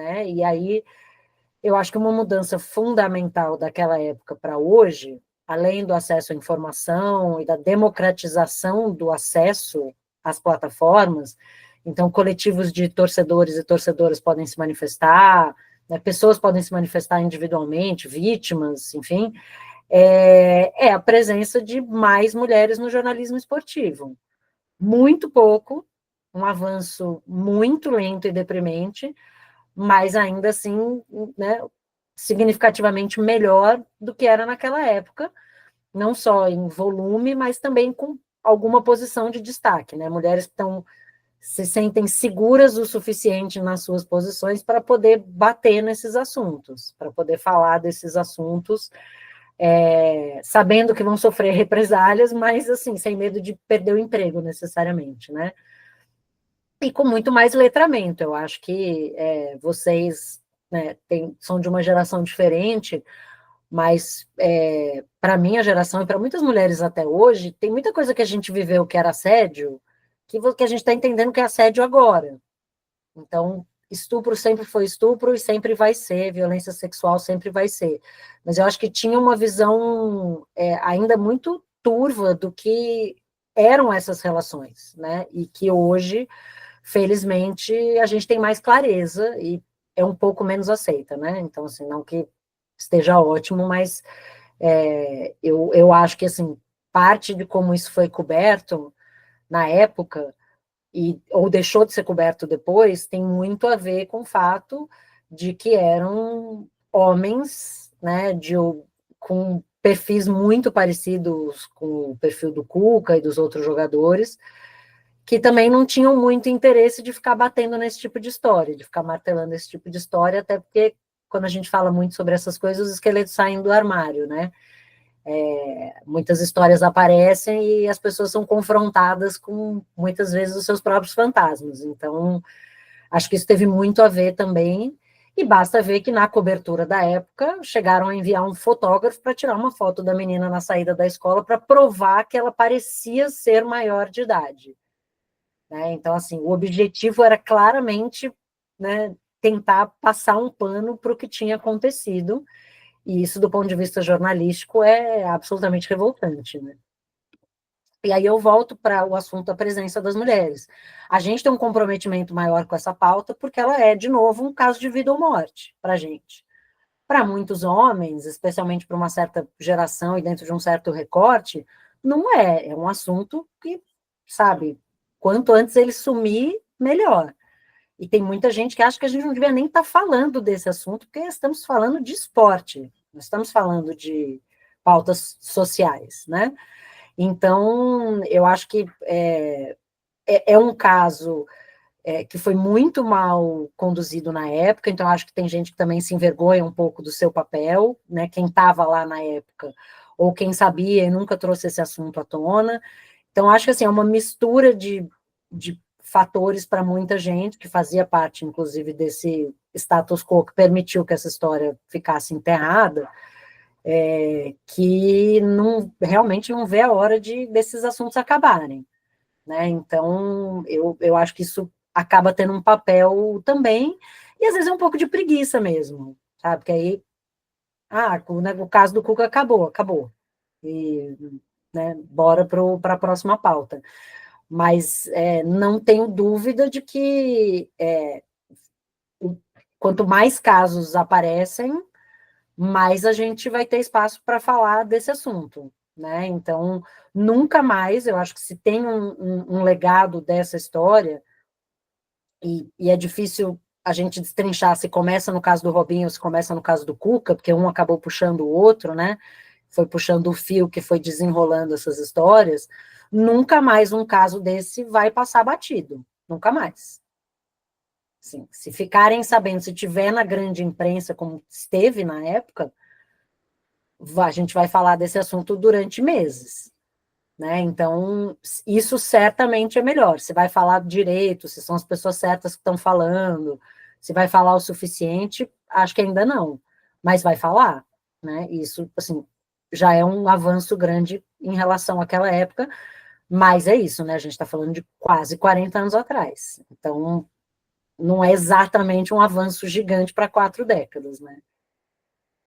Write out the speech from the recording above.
né? E aí eu acho que uma mudança fundamental daquela época para hoje, além do acesso à informação e da democratização do acesso às plataformas, então coletivos de torcedores e torcedoras podem se manifestar, né, pessoas podem se manifestar individualmente, vítimas, enfim, é a presença de mais mulheres no jornalismo esportivo. Muito pouco, um avanço muito lento e deprimente, mas ainda assim, né, significativamente melhor do que era naquela época, não só em volume, mas também com alguma posição de destaque, né? Mulheres que se sentem seguras o suficiente nas suas posições para poder bater nesses assuntos, para poder falar desses assuntos, sabendo que vão sofrer represálias, mas assim, sem medo de perder o emprego necessariamente, né? E com muito mais letramento. Eu acho que vocês, né, são de uma geração diferente, mas para a minha geração e para muitas mulheres até hoje, tem muita coisa que a gente viveu que era assédio, que a gente está entendendo que é assédio agora. Então, estupro sempre foi estupro e sempre vai ser, violência sexual sempre vai ser. Mas eu acho que tinha uma visão ainda muito turva do que eram essas relações, né? E que hoje, felizmente, a gente tem mais clareza e é um pouco menos aceita, né? Então, assim, não que esteja ótimo, mas eu acho que, assim, parte de como isso foi coberto na época, ou deixou de ser coberto depois, tem muito a ver com o fato de que eram homens, né, com perfis muito parecidos com o perfil do Cuca e dos outros jogadores, que também não tinham muito interesse de ficar batendo nesse tipo de história, de ficar martelando esse tipo de história, até porque quando a gente fala muito sobre essas coisas, os esqueletos saem do armário, né? Muitas histórias aparecem e as pessoas são confrontadas com, muitas vezes, os seus próprios fantasmas. Então, acho que isso teve muito a ver também, e basta ver que na cobertura da época chegaram a enviar um fotógrafo para tirar uma foto da menina na saída da escola para provar que ela parecia ser maior de idade. Né? Então, assim, o objetivo era claramente, né, tentar passar um pano para o que tinha acontecido, e isso, do ponto de vista jornalístico, é absolutamente revoltante, né? E aí eu volto para o assunto da presença das mulheres. A gente tem um comprometimento maior com essa pauta, porque ela é, de novo, um caso de vida ou morte para a gente. Para muitos homens, especialmente para uma certa geração e dentro de um certo recorte, não é. É um assunto que, sabe, quanto antes ele sumir, melhor. E tem muita gente que acha que a gente não devia nem estar falando desse assunto, porque estamos falando de esporte, nós estamos falando de pautas sociais, né? Então, eu acho que é um caso que foi muito mal conduzido na época, então acho que tem gente que também se envergonha um pouco do seu papel, né? Quem estava lá na época, ou quem sabia e nunca trouxe esse assunto à tona. Então, acho que assim, é uma mistura de fatores para muita gente, que fazia parte, inclusive, desse status quo que permitiu que essa história ficasse enterrada, que realmente não vê a hora desses assuntos acabarem. Né? Então, eu acho que isso acaba tendo um papel também, e às vezes é um pouco de preguiça mesmo, sabe? Porque aí, o caso do Cuca acabou. E, né, bora para a próxima pauta. Mas não tenho dúvida de que quanto mais casos aparecem, mais a gente vai ter espaço para falar desse assunto, né? Então, nunca mais, eu acho que se tem um legado dessa história, e é difícil a gente destrinchar se começa no caso do Robinho ou se começa no caso do Cuca, porque um acabou puxando o outro, né? Foi puxando o fio que foi desenrolando essas histórias. Nunca mais um caso desse vai passar batido, nunca mais. Sim, se ficarem sabendo, se tiver na grande imprensa, como esteve na época, a gente vai falar desse assunto durante meses, né? Então, isso certamente é melhor. Se vai falar direito, se são as pessoas certas que estão falando, se vai falar o suficiente, acho que ainda não, mas vai falar, né? Isso, assim, já é um avanço grande em relação àquela época, mas é isso, né? A gente está falando de quase 40 anos atrás. Então, não é exatamente um avanço gigante para 4 décadas, né?